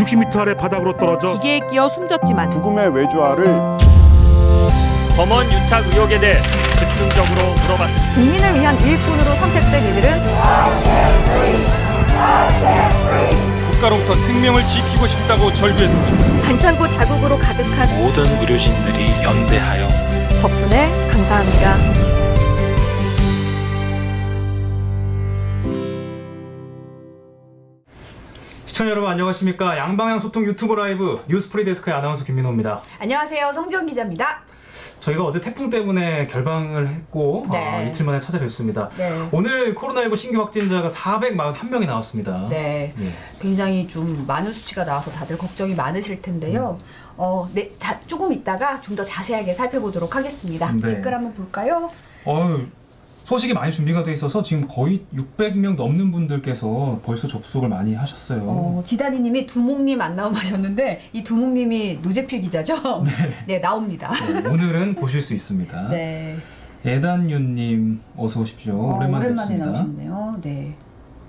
60m 아래 바닥으로 떨어져 기계에 끼어 숨졌지만 죽음의 외주화를 검언 유착 의혹에 대해 집중적으로 물어봤습니다. 국민을 위한 일꾼으로 선택된 이들은 국가로부터 생명을 지키고 싶다고 절규했습니다. 반창고 자국으로 가득한 모든 의료진들이 연대하여 덕분에 감사합니다. 시청자 여러분 안녕하십니까. 양방향 소통 유튜브 라이브 뉴스프리 데스크의 아나운서 김민호입니다. 안녕하세요. 성지원 기자입니다. 저희가 어제 태풍 때문에 결방을 했고 네. 이틀 만에 찾아뵙습니다. 네. 오늘 코로나19 신규 확진자가 441명이 나왔습니다. 네. 예. 굉장히 좀 많은 수치가 나와서 다들 걱정이 많으실 텐데요. 네, 조금 있다가 좀 더 자세하게 살펴보도록 하겠습니다. 네. 댓글 한번 볼까요? 소식이 많이 준비가 돼 있어서 지금 거의 600명 넘는 분들께서 벌써 접속을 많이 하셨어요. 지단이님이 두목님 안 나옴 하셨는데 이 두목님이 노재필 기자죠? 네, 나옵니다. 네, 오늘은 보실 수 있습니다. 네. 애단유님 어서 오십시오. 오랜만에 뵙습니다. 나오셨네요. 네.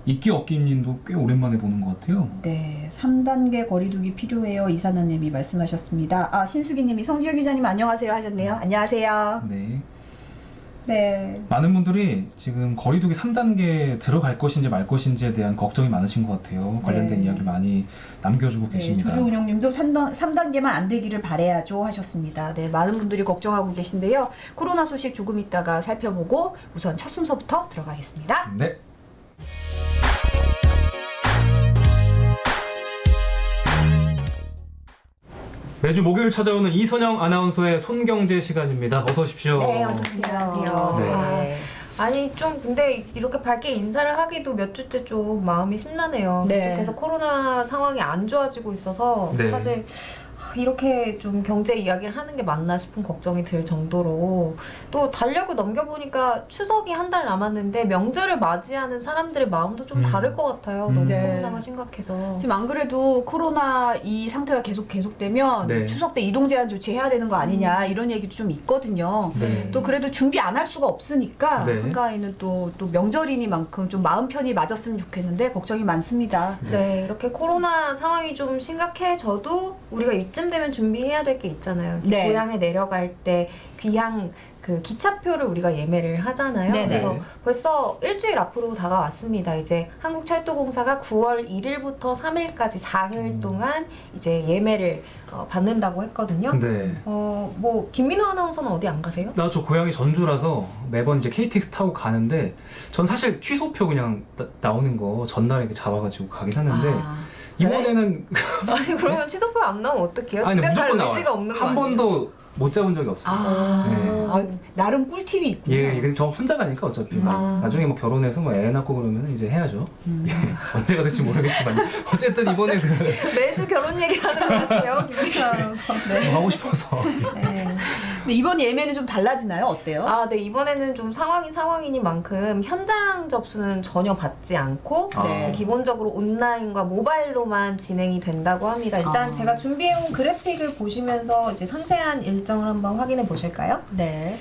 있기 없기님도 꽤 오랜만에 보는 것 같아요. 네, 3단계 거리두기 필요해요. 이사나님이 말씀하셨습니다. 신수기님이 성지현 기자님 안녕하세요 하셨네요. 안녕하세요. 네. 네. 많은 분들이 지금 거리두기 3단계 들어갈 것인지 말 것인지에 대한 걱정이 많으신 것 같아요. 관련된 네. 이야기를 많이 남겨주고 계십니다. 조조운영님도 3단계만 안 되기를 바라야죠 하셨습니다. 네, 많은 분들이 걱정하고 계신데요. 코로나 소식 조금 있다가 살펴보고 우선 첫 순서부터 들어가겠습니다. 네. 매주 목요일 찾아오는 이선영 아나운서의 손경제 시간입니다. 어서 오십시오. 네, 안녕하세요. 네. 아니 좀 근데 이렇게 밝게 인사를 하기도 몇 주째 좀 마음이 심란해요. 네. 계속해서 코로나 상황이 안 좋아지고 있어서 네. 사실 이렇게 좀 경제 이야기를 하는 게 맞나 싶은 걱정이 들 정도로 또 달력을 넘겨보니까 추석이 한 달 남았는데 명절을 맞이하는 사람들의 마음도 좀 다를 것 같아요. 너무 네. 코로나가 심각해서. 지금 안 그래도 코로나 이 상태가 계속되면 네. 추석 때 이동 제한 조치 해야 되는 거 아니냐 이런 얘기도 좀 있거든요. 네. 또 그래도 준비 안 할 수가 없으니까 네. 한가위는 또 명절이니만큼 좀 마음 편히 맞았으면 좋겠는데 걱정이 많습니다. 네, 이렇게 코로나 상황이 좀 심각해져도 우리가 이쯤 되면 준비해야 될 게 있잖아요. 네. 고향에 내려갈 때 귀향 그 기차표를 우리가 예매를 하잖아요. 네네. 그래서 벌써 일주일 앞으로 다가왔습니다. 이제 한국철도공사가 9월 1일부터 3일까지 4일 동안 이제 예매를 받는다고 했거든요. 네. 뭐 김민호 아나운서는 어디 안 가세요? 나 저 고향이 전주라서 매번 이제 KTX 타고 가는데 전 사실 취소표 그냥 나오는 거 전날에 이렇게 잡아가지고 가긴 하는데 이번에는 아니 그러면 취소표 안 나오면 어떡해요? 아니, 집에 갈 무조건 의지가 나와요. 없는 거 한 아니에요? 번도 못 잡은 적이 없어요. 네. 나름 꿀팁이 있군요. 예, 근데 저 혼자 가니까 어차피 나중에 뭐 결혼해서 뭐 애 낳고 그러면 이제 해야죠. 언제가 될지 모르겠지만 어쨌든 이번에 매주 결혼 얘기를 하는 것 같아요, 김민호 아나운서. 네. 하고 싶어서. 네. 근데 이번 예매는 좀 달라지나요? 어때요? 네, 이번에는 좀 상황이 상황이니만큼 현장 접수는 전혀 받지 않고 네. 이제 기본적으로 온라인과 모바일로만 진행이 된다고 합니다. 일단 제가 준비해온 그래픽을 보시면서 이제 상세한 일정을 한번 확인해 보실까요? 네.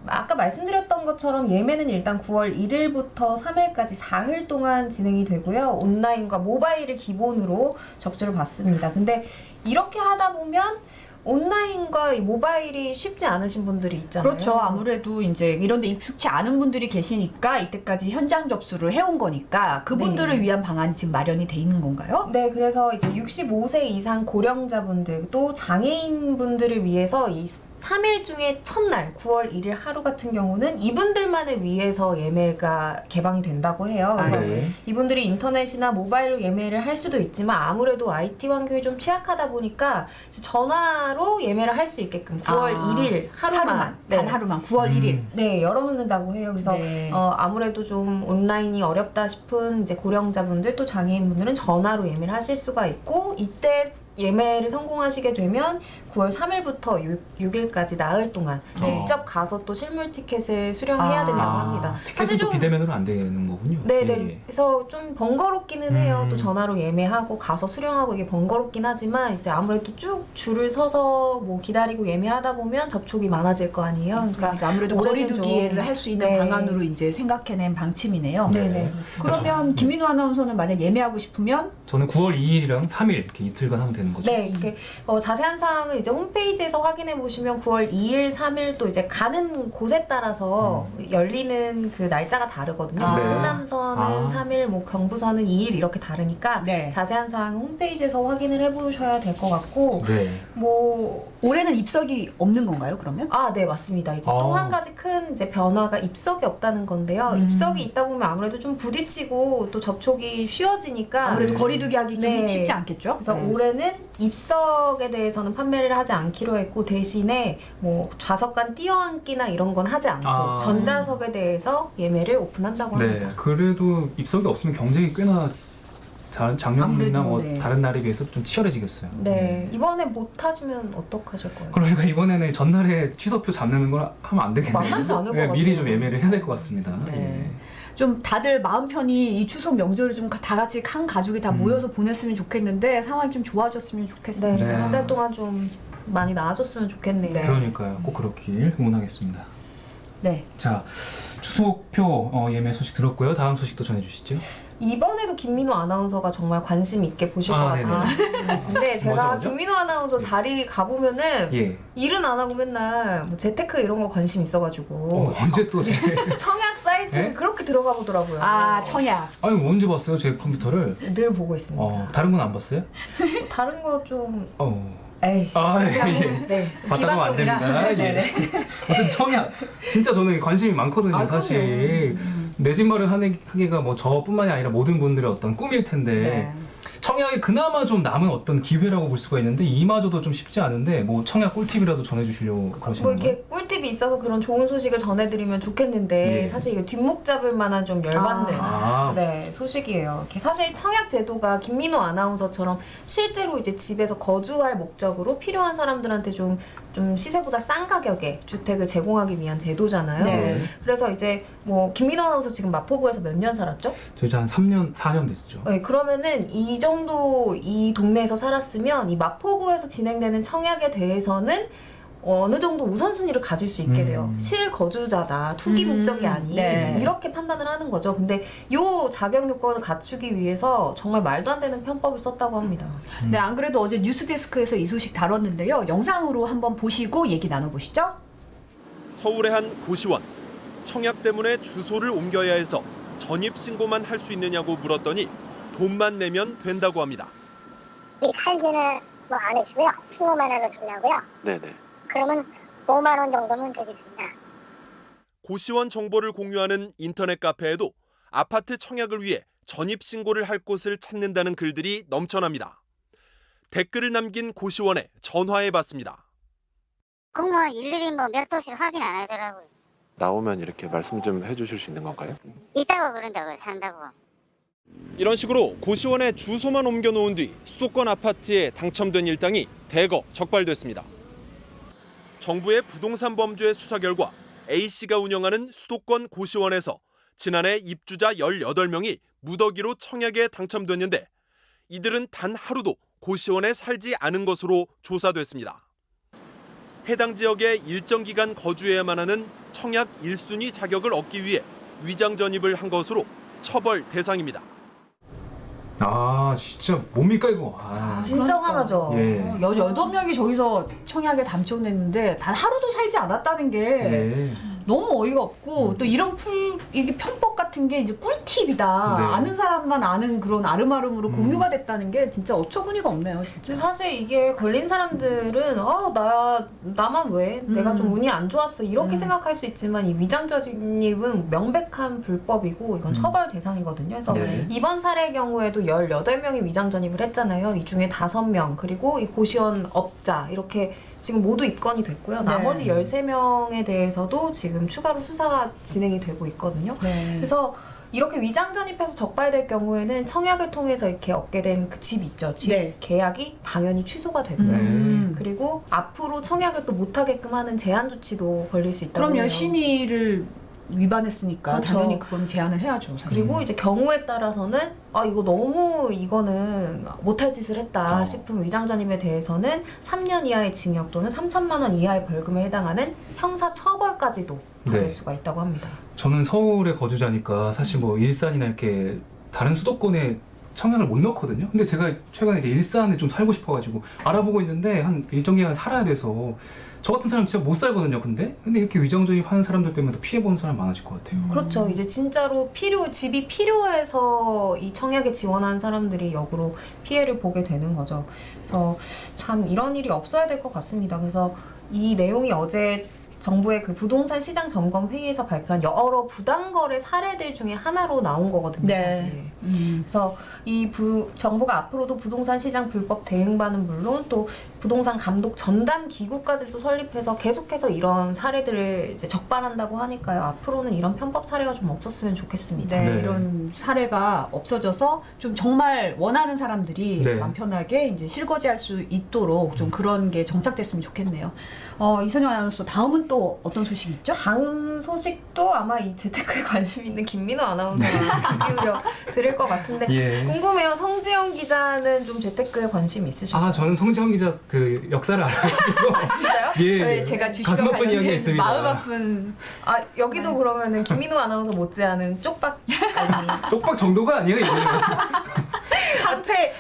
아까 말씀드렸던 것처럼 예매는 일단 9월 1일부터 3일까지 4일 동안 진행이 되고요. 온라인과 모바일을 기본으로 접수를 받습니다. 근데 이렇게 하다 보면 온라인과 이 모바일이 쉽지 않으신 분들이 있잖아요. 그렇죠. 아무래도 이제 이런 데 익숙치 않은 분들이 계시니까 이때까지 현장 접수를 해온 거니까 그분들을 네. 위한 방안이 지금 마련이 돼 있는 건가요? 네, 그래서 이제 65세 이상 고령자분들 또 장애인분들을 위해서 이 3일 중에 첫날 9월 1일 하루 같은 경우는 이분들만을 위해서 예매가 개방이 된다고 해요. 그래서 네. 이분들이 인터넷이나 모바일로 예매를 할 수도 있지만 아무래도 IT 환경이 좀 취약하다 보니까 이제 전화로 예매를 할 수 있게끔 9월 1일 하루만 단 하루만 9월 1일. 네, 열어놓는다고 해요. 그래서 네. 아무래도 좀 온라인이 어렵다 싶은 이제 고령자분들 또 장애인분들은 전화로 예매를 하실 수가 있고 이때 예매를 성공하시게 되면 9월 3일부터 6일까지 나흘 동안 직접 가서 또 실물 티켓을 수령해야 된다고 합니다. 티켓은 또 비대면으로 안 되는 거군요. 네네. 예, 예. 그래서 좀 번거롭기는 해요. 또 전화로 예매하고 가서 수령하고 이게 번거롭긴 하지만 이제 아무래도 쭉 줄을 서서 뭐 기다리고 예매하다 보면 접촉이 많아질 거 아니에요. 그러니까 아무래도 올해는 거리두기를 좀- 할 수 있는 네. 방안으로 이제 생각해낸 방침이네요. 네네. 그러면 김민호 아나운서는 만약 예매하고 싶으면 저는 9월 2일이랑 3일 이렇게 이틀간 하면 되는 거죠? 네, 이렇게 자세한 사항은 이제 홈페이지에서 확인해 보시면 9월 2일, 3일 또 이제 가는 곳에 따라서 열리는 그 날짜가 다르거든요. 아. 네. 호남선은 3일, 뭐 경부선은 2일 이렇게 다르니까 네. 자세한 사항은 홈페이지에서 확인을 해보셔야 될 것 같고 네. 뭐 올해는 입석이 없는 건가요, 그러면? 네, 맞습니다. 이제 아. 또 한 가지 큰 이제 변화가 입석이 없다는 건데요. 입석이 있다 보면 아무래도 좀 부딪히고 또 접촉이 쉬워지니까 아무래도 네. 거리두기 하기 좀 네. 쉽지 않겠죠? 그래서 네. 올해는 입석에 대해서는 판매를 하지 않기로 했고 대신에 뭐 좌석 간 띄어앉기나 이런 건 하지 않고 아. 전자석에 대해서 예매를 오픈한다고 합니다. 네. 그래도 입석이 없으면 경쟁이 꽤나 작년이나 아무래도, 뭐 네. 다른 날에 비해서 좀 치열해지겠어요. 네, 이번에 못 하시면 어떡하실 거예요? 그러니까 이번에는 전날에 취소표 잡는 걸 하면 안 되겠네요. 만만치 않을 것 네, 같아요. 미리 좀 예매를 해야 될 것 같습니다. 네. 좀 다들 마음 편히 이 추석 명절을 좀 다 같이 한 가족이 다 모여서 보냈으면 좋겠는데 상황이 좀 좋아졌으면 네, 좋겠습니다. 네. 한 달 동안 좀 많이 나아졌으면 좋겠네요. 네. 그러니까요. 꼭 그렇길 응원하겠습니다. 네. 자, 추석표 예매 소식 들었고요. 다음 소식도 전해주시죠. 이번에도 김민호 아나운서가 정말 관심 있게 보실 것 네네. 같아요. 뉴스인데 제가 뭐죠? 김민호 아나운서 자리 가보면은 예. 일은 안 하고 맨날 뭐 재테크 이런 거 관심 있어가지고 언제 또 청약 사이트를 네? 그렇게 들어가 보더라고요. 청약. 아니 언제 봤어요? 제 컴퓨터를? 늘 보고 있습니다. 다른 건 안 봤어요? 다른 거 좀 에이. 네. 네. 봤다고 하면 안 됩니다. 예. 어쨌든 청약 진짜 저는 관심이 많거든요. 사실 내 집 마련 하기가 뭐 저뿐만이 아니라 모든 분들의 어떤 꿈일 텐데 네. 청약이 그나마 좀 남은 어떤 기회라고 볼 수가 있는데 이마저도 좀 쉽지 않은데 뭐 청약 꿀팁이라도 전해주시려고 그러시는 뭐 거예요? 이렇게 꿀팁이 있어서 그런 좋은 소식을 전해드리면 좋겠는데 예. 사실 이거 뒷목 잡을 만한 좀 열받는 아. 네, 소식이에요. 이렇게 사실 청약 제도가 김민호 아나운서처럼 실제로 이제 집에서 거주할 목적으로 필요한 사람들한테 좀 시세보다 싼 가격에 주택을 제공하기 위한 제도잖아요. 네. 그래서 이제 뭐 김민호 아나운서 지금 마포구에서 몇 년 살았죠? 저 이제 한 3년, 4년 됐죠. 네, 그러면은 이 정도 이 동네에서 살았으면 이 마포구에서 진행되는 청약에 대해서는 어느 정도 우선순위를 가질 수 있게 돼요. 실거주자다, 투기 목적이 아닌 네. 이렇게 판단을 하는 거죠. 근데 요 자격 요건을 갖추기 위해서 정말 말도 안 되는 편법을 썼다고 합니다. 네, 안 그래도 어제 뉴스데스크에서 이 소식 다뤘는데요. 영상으로 한번 보시고 얘기 나눠보시죠. 서울의 한 고시원. 청약 때문에 주소를 옮겨야 해서 전입신고만 할 수 있느냐고 물었더니 돈만 내면 된다고 합니다. 살기는 뭐 안 해주고요. 15만 원을 주냐고요. 네네. 그러면 5만 원 정도면 되겠습니다. 고시원 정보를 공유하는 인터넷 카페에도 아파트 청약을 위해 전입신고를 할 곳을 찾는다는 글들이 넘쳐납니다. 댓글을 남긴 고시원에 전화해봤습니다. 공무원 일일이 뭐 몇 도시를 확인 안 하더라고요. 나오면 이렇게 말씀 좀 해주실 수 있는 건가요? 있다고 그런다고요. 산다고. 이런 식으로 고시원에 주소만 옮겨놓은 뒤 수도권 아파트에 당첨된 일당이 대거 적발됐습니다. 정부의 부동산 범죄 수사 결과 A씨가 운영하는 수도권 고시원에서 지난해 입주자 18명이 무더기로 청약에 당첨됐는데 이들은 단 하루도 고시원에 살지 않은 것으로 조사됐습니다. 해당 지역에 일정 기간 거주해야만 하는 청약 1순위 자격을 얻기 위해 위장 전입을 한 것으로 처벌 대상입니다. 아 진짜 뭡니까 이거? 진짜 화나죠. 예. 18명이 저기서 청약에 당첨됐는데 단 하루도 살지 않았다는 게 네. 너무 어이가 없고 또 이런 이게 편법 같은 게 이제 꿀팁이다. 네. 아는 사람만 아는 그런 아름아름으로 공유가 됐다는 게 진짜 어처구니가 없네요, 근데 진짜. 사실 이게 걸린 사람들은 나만 왜 내가 좀 운이 안 좋았어 이렇게 생각할 수 있지만 이 위장 전입은 명백한 불법이고 이건 처벌 대상이거든요. 그래서 네. 이번 사례의 경우에도 18명이 위장 전입을 했잖아요. 이 중에 5명 그리고 이 고시원 업자 이렇게 지금 모두 입건이 됐고요. 네. 나머지 13명에 대해서도 지금 추가로 수사가 진행이 되고 있거든요. 네. 그래서 이렇게 위장 전입해서 적발될 경우에는 청약을 통해서 이렇게 얻게 된 그 집 있죠. 집 네. 계약이 당연히 취소가 되고요. 네. 그리고 앞으로 청약을 또 못하게끔 하는 제한 조치도 걸릴 수 있다고 그럼요. 해요. 신의를 위반했으니까 그렇죠. 당연히 그건 제한을 해야죠. 사실. 그리고 이제 경우에 따라서는 이거는 못할 짓을 했다 싶은 위장 전입에 대해서는 3년 이하의 징역 또는 3천만 원 이하의 벌금에 해당하는 형사 처벌까지도 받을 네. 수가 있다고 합니다. 저는 서울에 거주자니까 사실 뭐 일산이나 이렇게 다른 수도권에 청약을 못 넣거든요. 근데 제가 최근에 이제 일산에 좀 살고 싶어가지고 알아보고 있는데 한 일정 기간 살아야 돼서 저 같은 사람 진짜 못 살거든요. 근데 이렇게 위정전입하는 사람들 때문에 더 피해보는 사람 많아질 것 같아요. 그렇죠. 이제 진짜로 집이 필요해서 이 청약에 지원한 사람들이 역으로 피해를 보게 되는 거죠. 그래서 참 이런 일이 없어야 될 것 같습니다. 그래서 이 내용이 어제 정부의 그 부동산 시장 점검 회의에서 발표한 여러 부당거래 사례들 중에 하나로 나온 거거든요. 네. 사실. 그래서 정부가 앞으로도 부동산 시장 불법 대응반은 물론 또 부동산 감독 전담 기구까지도 설립해서 계속해서 이런 사례들을 이제 적발한다고 하니까요. 앞으로는 이런 편법 사례가 좀 없었으면 좋겠습니다. 네, 네. 이런 사례가 없어져서 좀 정말 원하는 사람들이 네. 마음 편하게 이제 실거주할 수 있도록 좀 그런 게 정착됐으면 좋겠네요. 이선영 아나운서 다음은 또 어떤 소식 있죠? 다음 소식도 아마 이 재테크에 관심 있는 김민호 아나운서가 귀 기울여 들을 것 같은데 예. 궁금해요. 성지영 기자는 좀 재테크에 관심 있으신가요? 저는 성지영 기자 그 역사를 알아가지고 아, 진짜요? 예, 제가 주식과 가슴 아픈 이야기가 관련된 있습니다. 마음 아픈 아 여기도 그러면은 김민호 아나운서 못지않은 쪽박 아니 똑박 정도가 아니에요. 이거는.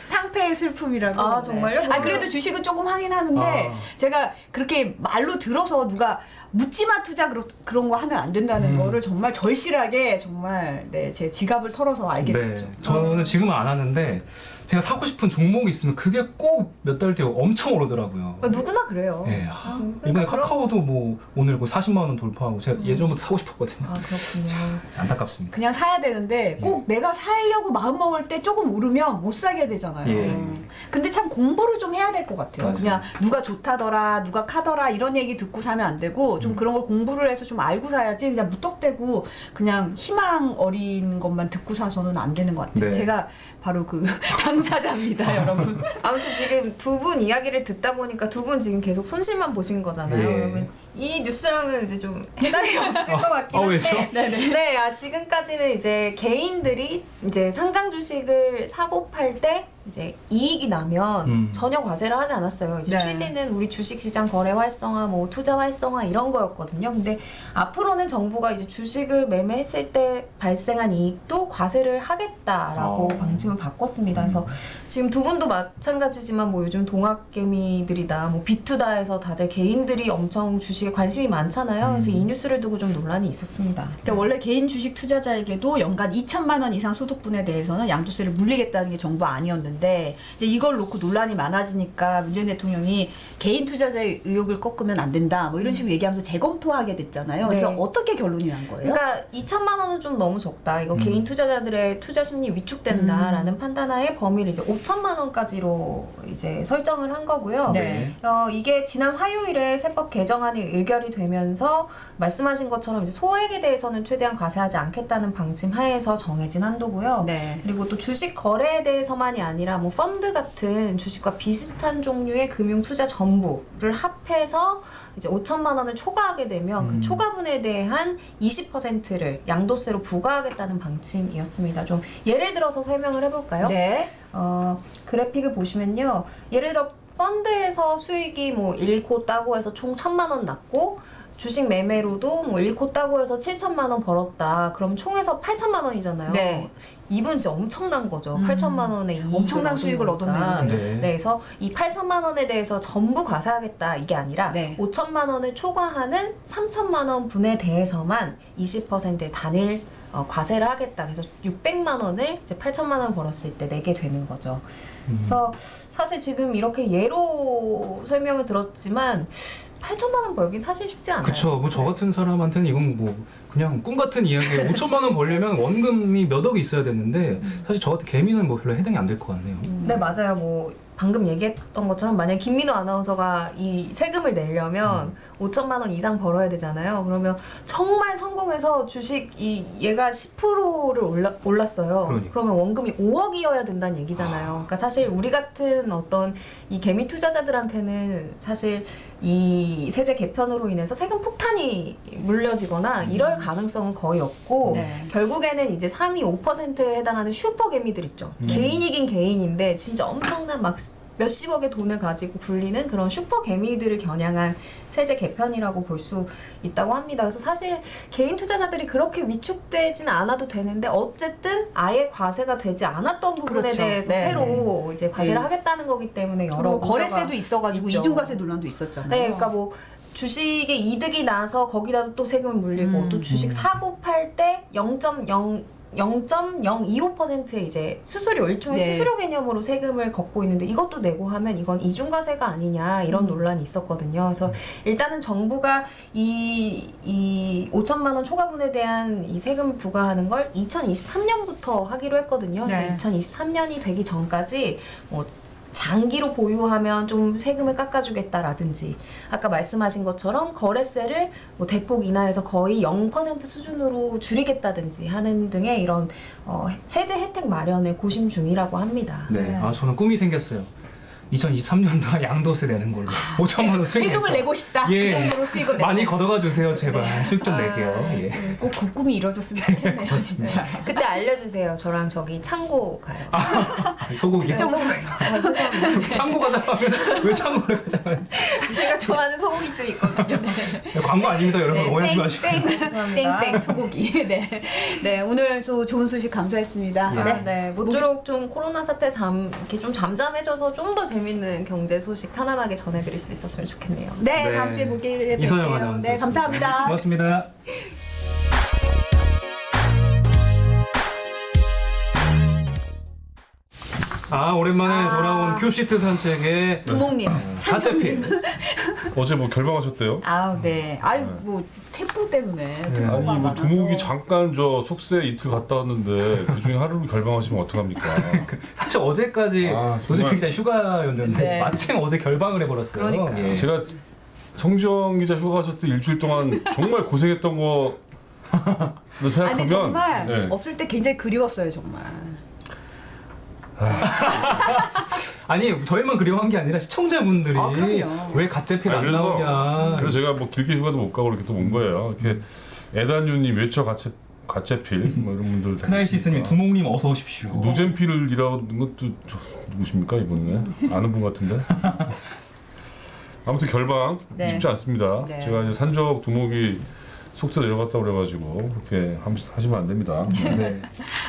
상패의 슬픔이라고. 아, 정말요? 그래도 주식은 조금 하긴 하는데 제가 그렇게 말로 들어서 누가 묻지마 투자 그런 거 하면 안 된다는 거를 정말 절실하게 정말 제 지갑을 털어서 알게 됐죠. 저는 지금은 안 하는데 제가 사고 싶은 종목이 있으면 그게 꼭 몇 달 뒤에 엄청 오르더라고요. 누구나 그래요. 예. 그러니까 이번에 그런- 카카오도 뭐 오늘 40만 원 돌파하고 제가 예전부터 사고 싶었거든요. 아 그렇군요. 안타깝습니다. 그냥 사야 되는데 꼭 내가 살려고 마음 먹을 때 조금 오르면 못 사게 되잖아요. 예. 근데 참 공부를 좀 해야 될 것 같아요. 맞아요. 그냥 누가 좋다더라, 누가 카더라 이런 얘기 듣고 사면 안 되고 좀 그런 걸 공부를 해서 좀 알고 사야지 그냥 무턱대고 그냥 희망 어린 것만 듣고 사서는 안 되는 것 같아요. 네. 제가 바로 그 당사자입니다, 여러분. 아무튼 지금 두 분 이야기를 듣다 보니까 두 분 지금 계속 손실만 보신 거잖아요. 예. 그러면 이 뉴스랑은 이제 좀 해당이 없을 것 같긴 한데. 왜죠? 네, 지금까지는 이제 개인들이 이제 상장 주식을 사고 팔 때 이제 이익이 나면 전혀 과세를 하지 않았어요. 이제 네. 취지는 우리 주식시장 거래 활성화, 뭐 투자 활성화 이런 거였거든요. 근데 앞으로는 정부가 이제 주식을 매매했을 때 발생한 이익도 과세를 하겠다라고 방침을 바꿨습니다. 그래서 지금 두 분도 마찬가지지만 뭐 요즘 동학개미들이다, 뭐 비투다에서 다들 개인들이 엄청 주식에 관심이 많잖아요. 그래서 이 뉴스를 두고 좀 논란이 있었습니다. 그러니까 원래 개인 주식 투자자에게도 연간 2천만 원 이상 소득분에 대해서는 양도세를 물리겠다는 게 정부 아니었는데 이제 이걸 놓고 논란이 많아지니까 문재인 대통령이 개인 투자자의 의욕을 꺾으면 안 된다 뭐 이런 식으로 얘기하면서 재검토하게 됐잖아요. 그래서 네. 어떻게 결론이 난 거예요? 그러니까 2천만 원은 좀 너무 적다. 이거 개인 투자자들의 투자 심리 위축된다라는 판단하에 범위를 이제 5천만 원까지로 이제 설정을 한 거고요. 네. 이게 지난 화요일에 세법 개정안이 의결이 되면서 말씀하신 것처럼 이제 소액에 대해서는 최대한 과세하지 않겠다는 방침 하에서 정해진 한도고요. 네. 그리고 또 주식 거래에 대해서만이 아니라 뭐 펀드 같은 주식과 비슷한 종류의 금융 투자 전부를 합해서 이제 5천만 원을 초과하게 되면 그 초과분에 대한 20%를 양도세로 부과하겠다는 방침이었습니다. 좀 예를 들어서 설명을 해볼까요? 네. 그래픽을 보시면요. 예를 들어 펀드에서 수익이 뭐 1코 따고 해서 총 1,000만 원 났고 주식 매매로도 뭐 1코 따고 해서 7천만 원 벌었다. 그럼 총에서 8천만 원이잖아요. 네. 이분 진짜 엄청난 거죠. 8천만 원의 이익을 엄청난 수익을 얻었네요. 네. 네, 그래서 이 8천만 원에 대해서 전부 과세하겠다 이게 아니라 네. 5천만 원을 초과하는 3천만 원 분에 대해서만 20%의 단일 과세를 하겠다. 그래서 600만 원을 이제 8천만 원 벌었을 때 내게 되는 거죠. 그래서 사실 지금 이렇게 예로 설명을 들었지만 8천만 원 벌긴 사실 쉽지 않아요. 그쵸. 뭐 저 같은 사람한테는 이건 뭐 그냥 꿈 같은 이야기예요. 5천만 원 벌려면 원금이 몇 억이 있어야 되는데 사실 저 같은 개미는 뭐 별로 해당이 안 될 것 같네요. 네, 맞아요. 뭐 방금 얘기했던 것처럼 만약 김민호 아나운서가 이 세금을 내려면 5천만 원 이상 벌어야 되잖아요. 그러면 정말 성공해서 주식 얘가 10%를 올랐어요. 그러니까. 그러면 원금이 5억이어야 된다는 얘기잖아요. 그러니까 사실 우리 같은 어떤 이 개미 투자자들한테는 사실 이 세제 개편으로 인해서 세금 폭탄이 물려지거나 이럴 가능성은 거의 없고 네. 결국에는 이제 상위 5%에 해당하는 슈퍼 개미들 있죠. 개인이긴 개인인데 진짜 엄청난 막 몇십억의 돈을 가지고 굴리는 그런 슈퍼 개미들을 겨냥한 세제 개편이라고 볼 수 있다고 합니다. 그래서 사실 개인 투자자들이 그렇게 위축되지는 않아도 되는데 어쨌든 아예 과세가 되지 않았던 부분에 그렇죠. 대해서 네, 새로 이제 과세를 네. 하겠다는 거기 때문에 여러 그리고 우려가 거래세도 있어가지고 있죠. 이중과세 논란도 있었잖아요. 네, 그러니까 뭐 주식에 이득이 나서 거기다 또 세금을 물리고 또 주식 사고 팔 때 0.025%의 이제 수수료, 일종의 네. 수수료 개념으로 세금을 걷고 있는데 이것도 내고 하면 이건 이중과세가 아니냐 이런 논란이 있었거든요. 그래서 일단은 정부가 이 5천만 원 초과분에 대한 이 세금 부과하는 걸 2023년부터 하기로 했거든요. 네. 그래서 2023년이 되기 전까지 뭐 장기로 보유하면 좀 세금을 깎아주겠다라든지 아까 말씀하신 것처럼 거래세를 뭐 대폭 인하해서 거의 0% 수준으로 줄이겠다든지 하는 등의 이런 세제 혜택 마련을 고심 중이라고 합니다. 네. 아 저는 꿈이 생겼어요. 2023년도에 양도세 내는 걸로 5천만 원 수익해서 세금을 내고 싶다. 그 정도로 수익을 내고. 많이 걷어가 주세요 제발. 수익 좀 내게요. 예. 꼭 그 꿈이 이루어졌으면 좋겠네요, 진짜. 그때 알려주세요. 저랑 저기 창고 가요. 소고기. 죄송합니다. 창고 가자면 왜 창고를 가자면 제가 좋아하는 소고기집 있거든요. 광고 아닙니다 여러분. 오해하지 마시고. 죄송합니다. 땡땡 소고기. 네, 네 오늘 또 좋은 소식 감사했습니다. 예. 네, 네. 모쪼록 좀 코로나 사태 이렇게 좀 잠잠해져서 좀 더 재밌는 경제 소식 편안하게 전해드릴 수 있었으면 좋겠네요. 네, 네. 다음 주에 보기를 이선영 뵐게요. 아나운서. 네, 감사합니다. 고맙습니다. 아 오랜만에 돌아온 큐시트 산책에 두목님, 가짜필. 어제 뭐 결방하셨대요? 아우 네, 아유 뭐 태풍 때문에 특보가 아니 뭐 많아서. 두목이 잠깐 저 속세 이틀 갔다 왔는데 그 중에 하루를 결방하시면 어떡합니까? 사실 어제까지 아, 조셉 정말. 기자 휴가였는데 네. 마침 어제 결방을 해버렸어요. 그러니까요. 예. 제가 성정 기자 휴가 가셨을 때 일주일 동안 정말 고생했던 거 아니 생각하면 근데 정말 네. 없을 때 굉장히 그리웠어요 정말. 아니 저희만 그리워한 게 아니라 시청자분들이 아, 그럼요. 왜 가짜필 안 그래서 나오냐. 그래서 제가 뭐 길게 휴가도 못 가고 이렇게 또 온 거예요. 이렇게 에단유님 외쳐 가짜필 뭐 이런 분들 다 크라이시스님 계시니까. 두목님 어서 오십시오. 누젠필이라는 것도 누구십니까 이분은 아는 분 같은데. 아무튼 결방 네. 쉽지 않습니다. 네. 제가 이제 산적 두목이 속세 내려갔다 그래가지고 그렇게 하시면 안 됩니다. 네.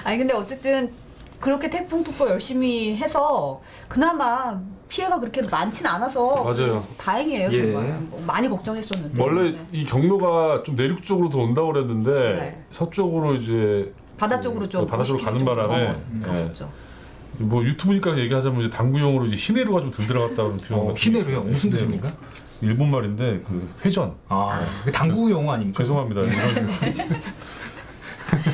아니 근데 어쨌든 그렇게 태풍특보 열심히 해서 그나마 피해가 그렇게 많진 않아서 맞아요. 다행이에요 예. 정말. 뭐 많이 걱정했었는데. 원래 네. 이 경로가 좀 내륙 쪽으로 더 온다고 그랬는데 네. 서쪽으로 이제 바다 쪽으로 좀 바다 쪽으로 가는 정도 바람에 더 갔었죠. 뭐 유튜브니까 얘기하자면 이제 당구용으로 이제 히네루가 좀 들 들어갔다는 표현 같은 히네루요? 무슨 네, 뜻입니까? 일본 말인데 그 회전. 아, 그 당구 용어 아닙니까? 죄송합니다.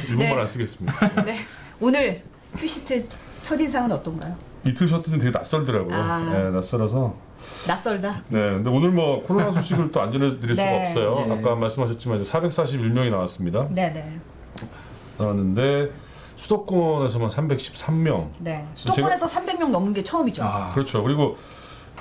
일본 네. 말 안 쓰겠습니다. 네. 오늘 큐시트 첫인상은 어떤가요? 이틀 쉬었더니 되게 낯설더라고요. 아. 네, 낯설어서. 낯설다. 네, 근데 오늘 뭐 코로나 소식을 또 안 전해드릴 네. 수가 없어요. 예. 아까 말씀하셨지만 이제 441명이 나왔습니다. 네네. 나왔는데 수도권에서만 313명. 네. 수도권에서 300명 넘는 게 처음이죠. 아, 그렇죠. 그리고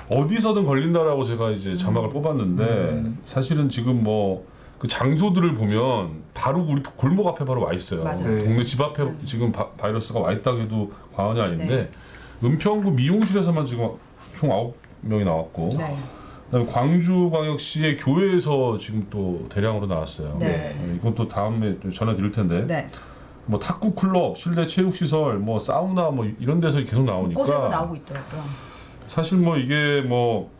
어디서든 걸린다라고 제가 이제 자막을 뽑았는데 사실은 지금 뭐 그 장소들을 보면 바로 우리 골목 앞에 바로 와 있어요. 맞아요. 동네 집 앞에 지금 바이러스가 와 있다고 해도 과언이 아닌데 네. 은평구 미용실에서만 지금 총 9명이 나왔고 네. 그다음에 광주광역시의 교회에서 지금 또 대량으로 나왔어요. 네. 이건 또 다음에 좀 전해드릴 텐데 네. 뭐 탁구 클럽, 실내 체육 시설, 뭐 사우나 뭐 이런 데서 계속 나오니까 곳곳에서 나오고 있더라고요. 사실 뭐 이게 뭐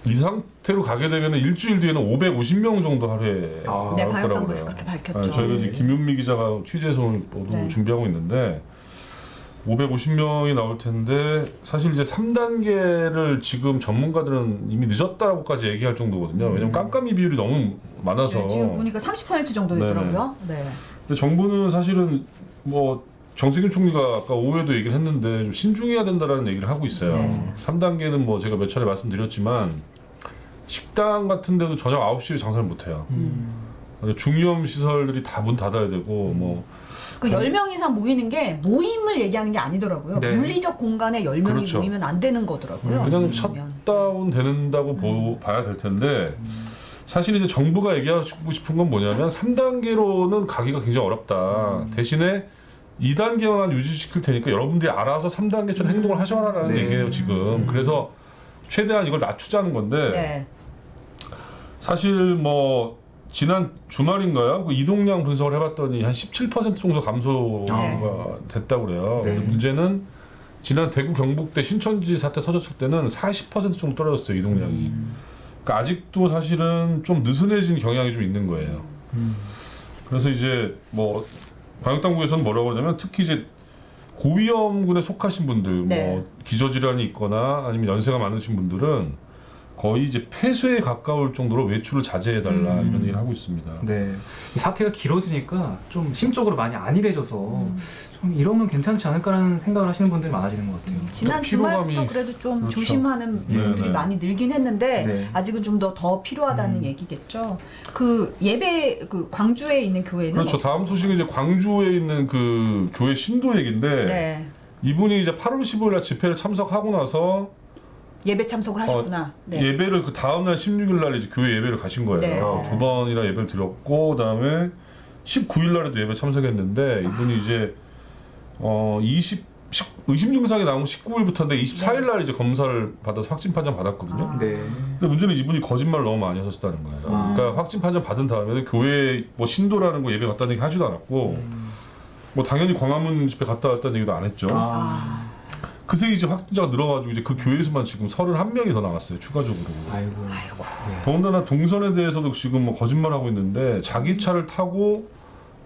이 상태로 가게 되면 일주일 뒤에는 550명 정도 하루에 네, 나올 방역당국에서 거라고요. 그렇게 밝혔죠. 저희가 이제 김윤미 기자가 취재해서 오늘 보도 네. 준비하고 있는데 550명이 나올 텐데 사실 이제 3단계를 지금 전문가들은 이미 늦었다고까지 얘기할 정도거든요. 왜냐면 깜깜이 비율이 너무 많아서. 네, 지금 보니까 30% 정도 되더라고요. 네. 근데 정부는 사실은 뭐 정세균 총리가 아까 오후에도 얘기를 했는데 좀 신중해야 된다라는 얘기를 하고 있어요. 네. 3단계는 뭐 제가 몇 차례 말씀드렸지만 식당 같은 데도 저녁 9시에 장사를 못 해요. 중위험 시설들이 다 문 닫아야 되고 뭐 그 10명 이상 모이는 게 모임을 얘기하는 게 아니더라고요. 네. 물리적 공간에 10명이 그렇죠. 모이면 안 되는 거더라고요. 그냥 모이면. 셧다운 된다고 봐야 될 텐데 사실 이제 정부가 얘기하고 싶은 건 뭐냐면 3단계로는 가기가 굉장히 어렵다. 대신에 2단계만 유지시킬 테니까 여러분들이 알아서 3단계처럼 행동을 하셔라라는 네. 얘기예요 지금. 그래서 최대한 이걸 낮추자는 건데 네. 사실 뭐 지난 주말인가요? 그 이동량 분석을 해봤더니 한 17% 정도 감소가 됐다고 그래요. 네. 근데 문제는 지난 대구 경북대 신천지 사태 터졌을 때는 40% 정도 떨어졌어요 이동량이. 그러니까 아직도 사실은 좀 느슨해진 경향이 좀 있는 거예요. 그래서 이제 뭐 방역당국에서는 뭐라고 그러냐면 특히 이제 고위험군에 속하신 분들, 네. 뭐 기저질환이 있거나 아니면 연세가 많으신 분들은 거의 이제 폐쇄에 가까울 정도로 외출을 자제해달라 이런 얘기를 하고 있습니다. 네. 이 사태가 길어지니까 좀 심적으로 많이 안일해져서 좀 이러면 괜찮지 않을까라는 생각을 하시는 분들이 많아지는 것 같아요. 지난 주말부터 그래도 좀 그렇죠. 조심하는 분들이 네. 많이 늘긴 했는데 네. 아직은 좀 더 필요하다는 얘기겠죠. 그 예배 그 광주에 있는 교회는 그렇죠. 다음 소식은 이제 광주에 있는 그 교회 신도얘기인데 네. 이분이 이제 8월 15일 날 집회를 참석하고 나서 예배 참석을 하셨구나. 네. 예배를 그 다음 날 16일 날 이제 교회 예배를 가신 거예요. 네. 2번이나 예배를 드렸고 그다음에 19일 날에도 예배 참석했는데 이분이 이제 의심 증상이 나온 19일부터인데 24일 날 이제 검사를 받아서 확진 판정 받았거든요. 네. 근데 문제는 이분이 거짓말을 너무 많이 하셨다는 거예요. 그러니까 확진 판정 받은 다음에도 교회 뭐 신도라는 거 예배 갔다는 얘기 하지도 않았고 뭐 당연히 광화문 집회 갔다 왔다는 얘기도 안 했죠. 그새 이제 확진자가 늘어가지고 이제 그 교회에서만 지금 31명이 더 나왔어요 추가적으로. 아이고. 더군다나 동선에 대해서도 지금 뭐 거짓말하고 있는데 자기 차를 타고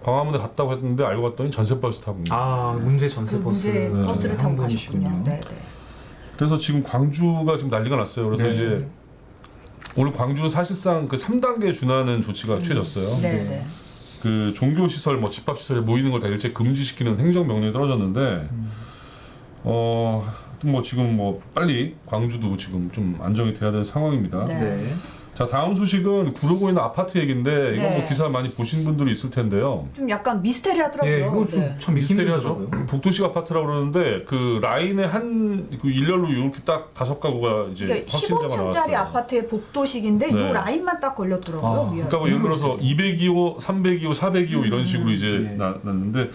광화문에 갔다고 했는데 알고 봤더니 전세버스 타고 있는 거예요. 문제 전세 그 버스. 문제 버스를 타고 가셨군요. 네, 네. 그래서 지금 광주가 지금 난리가 났어요. 그래서 네. 이제 오늘 광주는 사실상 그 3단계에 준하는 조치가 취해졌어요. 네, 네. 그 종교 시설, 뭐 집합 시설에 모이는 걸 다 일체 금지시키는 행정 명령이 떨어졌는데 뭐 지금 뭐 빨리 광주도 지금 좀 안정이 돼야 되는 상황입니다. 네. 네. 자 다음 소식은 구로구에 있는 아파트 얘기인데 이건 네. 뭐 기사 많이 보신 분들이 있을 텐데요. 좀 약간 미스테리하더라고요. 예, 이거 네. 좀 미스테리하죠. 복도식 아파트라고 그러는데 그 라인에 그 일렬로 이렇게 딱 5가구가 이제 그러니까 확진자가 15층짜리 나왔어요. 아파트의 복도식인데 네. 이 라인만 딱 걸렸더라고요. 위에. 그러니까 뭐 예를 들어서 202호, 302호, 402호 이런 식으로 이제 네. 났는데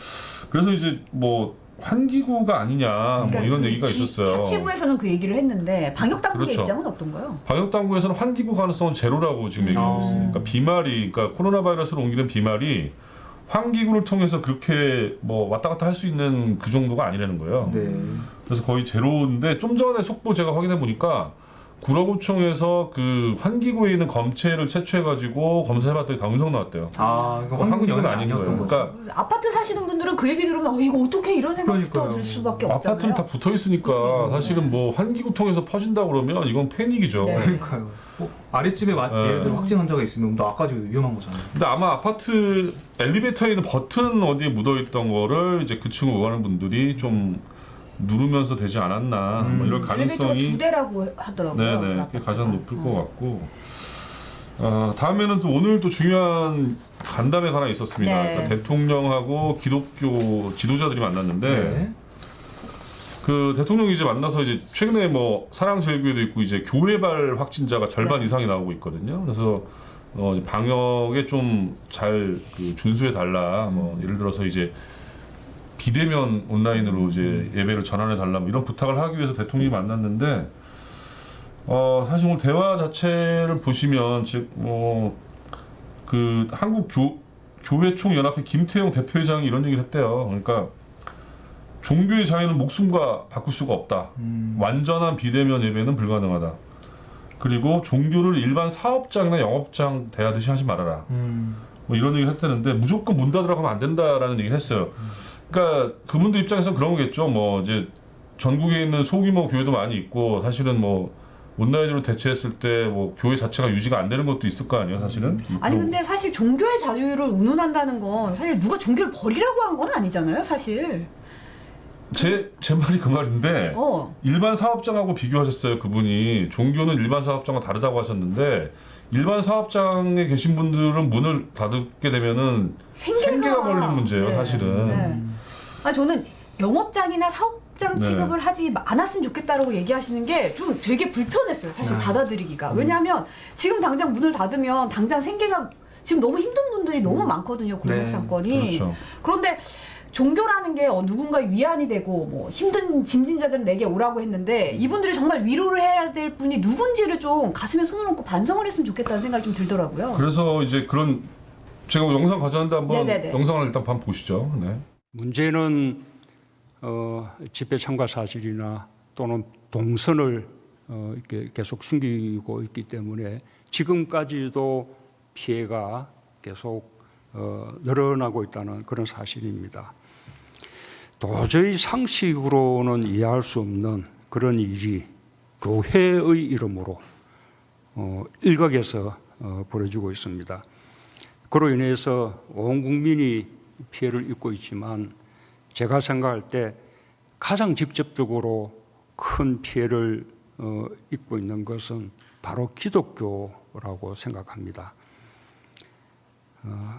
그래서 이제 뭐 환기구가 아니냐 그러니까 뭐 이런 그 얘기가 있었어요. 자치구에서는 그 얘기를 했는데 방역 당국의 그렇죠. 입장은 어떤가요? 방역당국에서는 환기구 가능성은 제로라고 지금 얘기하고 있어요. 그러니까 비말이, 그러니까 코로나 바이러스를 옮기는 비말이 환기구를 통해서 그렇게 뭐 왔다 갔다 할 수 있는 그 정도가 아니라는 거예요. 네. 그래서 거의 제로인데 좀 전에 속보 제가 확인해 보니까 구로구청에서 그 환기구에 있는 검체를 채취해가지고 검사해봤더니 다 음성 나왔대요. 이거 그러니까 환기구는 아닌 거예요. 그러니까 아파트 사시는 분들은 그 얘기 들으면 이거 어떻게 이런 생각부터 들 수밖에 없잖아요. 아파트는 다 붙어 있으니까 사실은 뭐 환기구 통해서 퍼진다 그러면 이건 패닉이죠. 네. 그러니까요. 아랫집에 예를 들어 확진 환자가 있으면 나까지 위험한 거잖아요. 근데 아마 아파트 엘리베이터에 있는 버튼 어디에 묻어있던 거를 이제 그 층을 오가는 분들이 좀 누르면서 되지 않았나 뭐 이럴 엘리베이터가 가능성이 2대라고 하더라고요. 네네 그 그게 아파트가. 가장 높을 것 같고 다음에는 또 오늘 또 중요한 간담회가 하나 있었습니다. 네. 그러니까 대통령하고 기독교 지도자들이 만났는데 네. 그 대통령이 이제 만나서 이제 최근에 뭐 사랑제일교회도 있고 이제 교회발 확진자가 절반 네. 이상이 나오고 있거든요. 그래서 방역에 좀 잘 그 준수해 달라. 뭐 예를 들어서 이제 비대면 온라인으로 이제 예배를 전환해 달라 뭐 이런 부탁을 하기 위해서 대통령이 만났는데 사실 오늘 대화 자체를 보시면 그 한국 교회총 연합회 김태용 대표회장이 이런 얘기를 했대요. 그러니까 종교의 자유는 목숨과 바꿀 수가 없다. 완전한 비대면 예배는 불가능하다. 그리고 종교를 일반 사업장이나 영업장 대하듯이 하지 말아라. 뭐 이런 얘기를 했다는데 무조건 문 닫으라고 하면 안 된다라는 얘기를 했어요. 그러니까 그분들 입장에서는 그런 거겠죠. 뭐 이제 전국에 있는 소규모 교회도 많이 있고 사실은 뭐 온라인으로 대체했을 때 뭐 교회 자체가 유지가 안 되는 것도 있을 거 아니에요, 사실은. 아니 근데 사실 종교의 자유를 운운한다는 건 사실 누가 종교를 버리라고 한 건 아니잖아요, 사실. 제 말이 그 말인데 일반 사업장하고 비교하셨어요. 그분이 종교는 일반 사업장과 다르다고 하셨는데 일반 사업장에 계신 분들은 문을 닫게 되면은 생계가 걸리는 문제예요, 네. 사실은. 네. 저는 영업장이나 사업장 취급을 하지 않았으면 좋겠다라고 얘기하시는 게 좀 되게 불편했어요, 사실 받아들이기가. 왜냐하면 지금 당장 문을 닫으면 당장 생계가 지금 너무 힘든 분들이 너무 많거든요, 골목 사건이. 그렇죠. 그런데 종교라는 게 누군가의 위안이 되고 뭐 힘든 짐진 자들은 내게 오라고 했는데 이분들이 정말 위로를 해야 될 분이 누군지를 좀 가슴에 손을 얹고 반성을 했으면 좋겠다는 생각이 좀 들더라고요. 그래서 이제 그런 제가 영상 가져왔는데 한번 네네네. 영상을 일단 한번 보시죠. 네. 문제는 집회 참가 사실이나 또는 동선을 이렇게 계속 숨기고 있기 때문에 지금까지도 피해가 계속 늘어나고 있다는 그런 사실입니다. 도저히 상식으로는 이해할 수 없는 그런 일이 교회의 이름으로 일각에서 벌어지고 있습니다. 그로 인해서 온 국민이 피해를 입고 있지만 제가 생각할 때 가장 직접적으로 큰 피해를 입고 있는 것은 바로 기독교라고 생각합니다.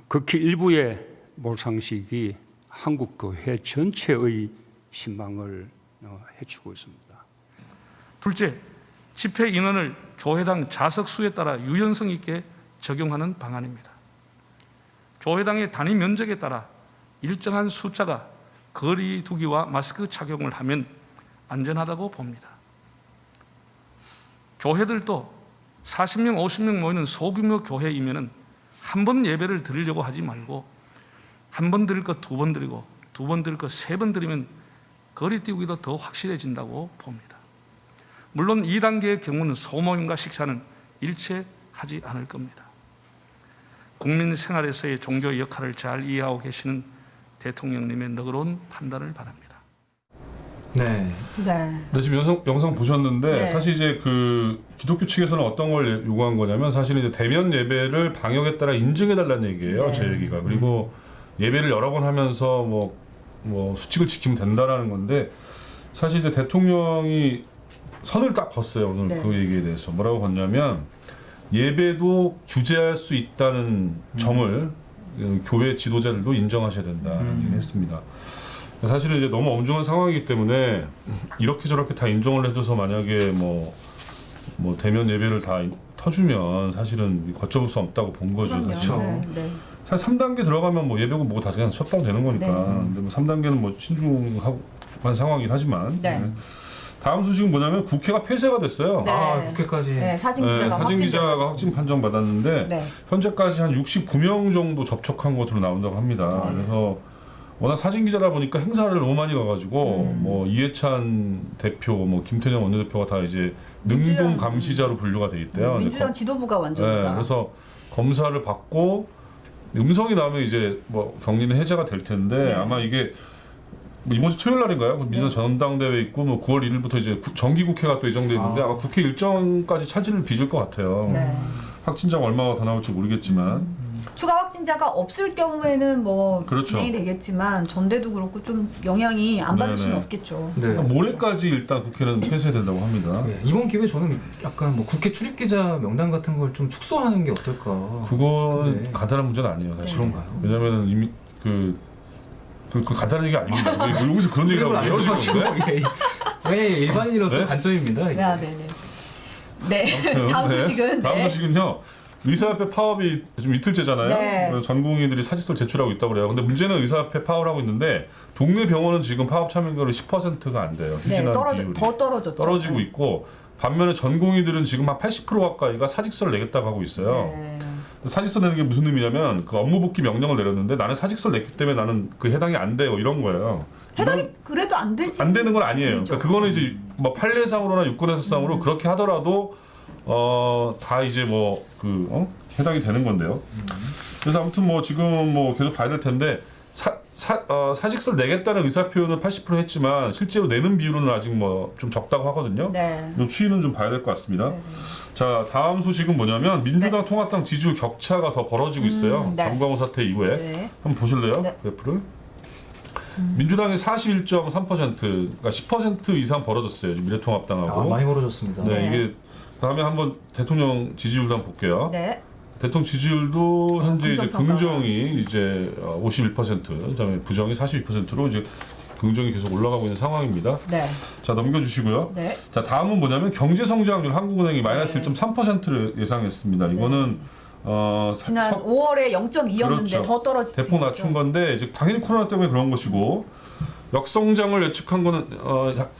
극히 일부의 몰상식이 한국 교회 전체의 신망을 해치고 있습니다. 둘째, 집회 인원을 교회당 좌석 수에 따라 유연성 있게 적용하는 방안입니다. 교회당의 단위 면적에 따라 일정한 숫자가 거리 두기와 마스크 착용을 하면 안전하다고 봅니다. 교회들도 40명, 50명 모이는 소규모 교회이면은 한 번 예배를 드리려고 하지 말고 한 번 드릴 것 두 번 드리고 두 번 드릴 것 세 번 드리면 거리 띄우기도 더 확실해진다고 봅니다. 물론 2단계의 경우는 소모임과 식사는 일체하지 않을 겁니다. 국민 생활에서의 종교의 역할을 잘 이해하고 계시는 대통령님의 너그러운 판단을 바랍니다. 네. 네, 지금 영상 보셨는데 네. 사실 이제 그 기독교 측에서는 어떤 걸 요구한 거냐면 사실은 이제 대면 예배를 방역에 따라 인증해 달라는 얘기예요. 네. 제 얘기가. 그리고 예배를 여러 번 하면서 뭐 수칙을 지키면 된다라는 건데 사실 이제 대통령이 선을 딱 걷어요. 오늘 네. 그 얘기에 대해서 뭐라고 걷냐면 예배도 규제할 수 있다는 점을 교회 지도자들도 인정하셔야 된다는 얘기를 했습니다. 사실은 이제 너무 엄중한 상황이기 때문에 이렇게 저렇게 다 인정을 해줘서 만약에 뭐 대면 예배를 다 터주면 사실은 걷잡을 수 없다고 본 거죠. 그렇죠. 네. 사실 3단계 들어가면 뭐 예배고 뭐고 다 그냥 셧다운 되는 거니까. 네. 근데 뭐 3단계는 뭐 신중한 상황이긴 하지만. 네. 네. 다음 소식은 뭐냐면 국회가 폐쇄가 됐어요. 네. 아, 국회까지. 네, 사진 네, 기자가 사진 기자가 확진 판정 받았는데 네. 현재까지 한 69명 정도 접촉한 것으로 나온다고 합니다. 네. 그래서 워낙 사진 기자다 보니까 행사를 너무 많이 가가지고 뭐 이해찬 대표, 뭐 김태년 원내대표가 다 이제 능동 감시자로 분류가 돼 있대요. 민주당 지도부가 완전 네, 다. 그래서 검사를 받고 음성이 나오면 이제 뭐 격리는 해제가 될 텐데 네. 아마 이게 뭐 이번 주 토요일 날인가요? 민주당 전당대회 있고 뭐 9월 1일부터 이제 정기국회가 또 예정돼 있는데 아마 국회 일정까지 차질을 빚을 것 같아요. 네. 확진자가 얼마나 더 나올지 모르겠지만 추가 확진자가 없을 경우에는 뭐 그렇죠. 진행이 되겠지만 전대도 그렇고 좀 영향이 안 받을 네네. 수는 없겠죠. 네. 모레까지 일단 국회는 폐쇄된다고 합니다. 네, 이번 기회에 저는 약간 뭐 국회 출입 기자 명단 같은 걸 좀 축소하는 게 어떨까. 그건 네. 간단한 문제는 아니에요, 사실. 그런가요? 왜냐면은 이미 그 간단한 얘기 아닙니다. 왜 여기서 그런 얘기를 하고 헤어지는데? 네, 일반인으로서 네? 단점입니다. 이게. 네. 다음 소식은 다음 소식은요. 의사협회 파업이 지금 이틀째잖아요. 네. 전공의들이 사직서를 제출하고 있다고 그래요. 근데 문제는 의사협회 파업을 하고 있는데 동네 병원은 지금 파업 참여율이 10%가 안 돼요. 네, 휴진하는 비율이. 더 떨어졌죠. 떨어지고 있고 반면에 전공의들은 지금 한 80% 가까이가 사직서를 내겠다고 하고 있어요. 네. 사직서 내는 게 무슨 의미냐면 그 업무 복귀 명령을 내렸는데 나는 사직서를 냈기 때문에 나는 그 해당이 안 돼요 이런 거예요. 해당이 그래도 안 되지. 안 되는 건 아니에요. 아니죠. 그러니까 그거는 이제 뭐 판례상으로나 유권해서상으로 그렇게 하더라도 다 이제 해당이 되는 건데요. 그래서 아무튼 뭐 지금 뭐 계속 봐야 될 텐데 사직서를 내겠다는 의사 표현은 80% 했지만 실제로 내는 비율은 아직 뭐 좀 적다고 하거든요. 네. 이 추이는 좀 봐야 될 것 같습니다. 네. 자, 다음 소식은 뭐냐면 민주당 통합당 지지율 격차가 더 벌어지고 있어요. 네. 정광훈 사태 이후에. 네. 한번 보실래요? 네. 그래프를. 민주당이 41.3%, 그러니까 10% 이상 벌어졌어요. 미래통합당하고. 많이 벌어졌습니다. 네, 이게 다음에 한번 대통령 지지율도 한번 볼게요. 네. 대통령 지지율도 현재 이제 긍정평가가. 긍정이 이제 51%, 그다음에 부정이 42%로 이제 긍정이 계속 올라가고 있는 상황입니다. 네. 자, 넘겨주시고요. 네. 자, 다음은 뭐냐면 경제 성장률 한국은행이 마이너스 1.3%를 예상했습니다. 이거는 지난 5월에 0.2였는데 그렇죠. 더 떨어진 대폭 낮춘 건데 이제 당연히 코로나 때문에 그런 것이고 역성장을 예측한 거는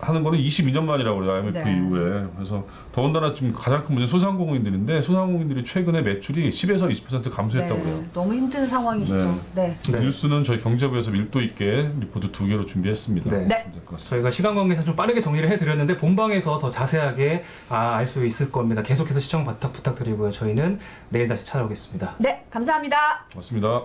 하는 거는 22년 만이라고 그래요. IMF 네. 이후에. 그래서 더군다나 지금 가장 큰 문제는 소상공인들인데 소상공인들이 최근에 매출이 10에서 20% 감소했다고 네, 그래요. 너무 힘든 상황이시죠. 네. 뉴스는 저희 경제부에서 밀도 있게 리포트 2개로 준비했습니다. 네. 네. 저희가 시간 관계상 좀 빠르게 정리를 해드렸는데 본방에서 더 자세하게 알 수 있을 겁니다. 계속해서 시청 부탁드리고요. 저희는 내일 다시 찾아오겠습니다. 네, 감사합니다. 고맙습니다.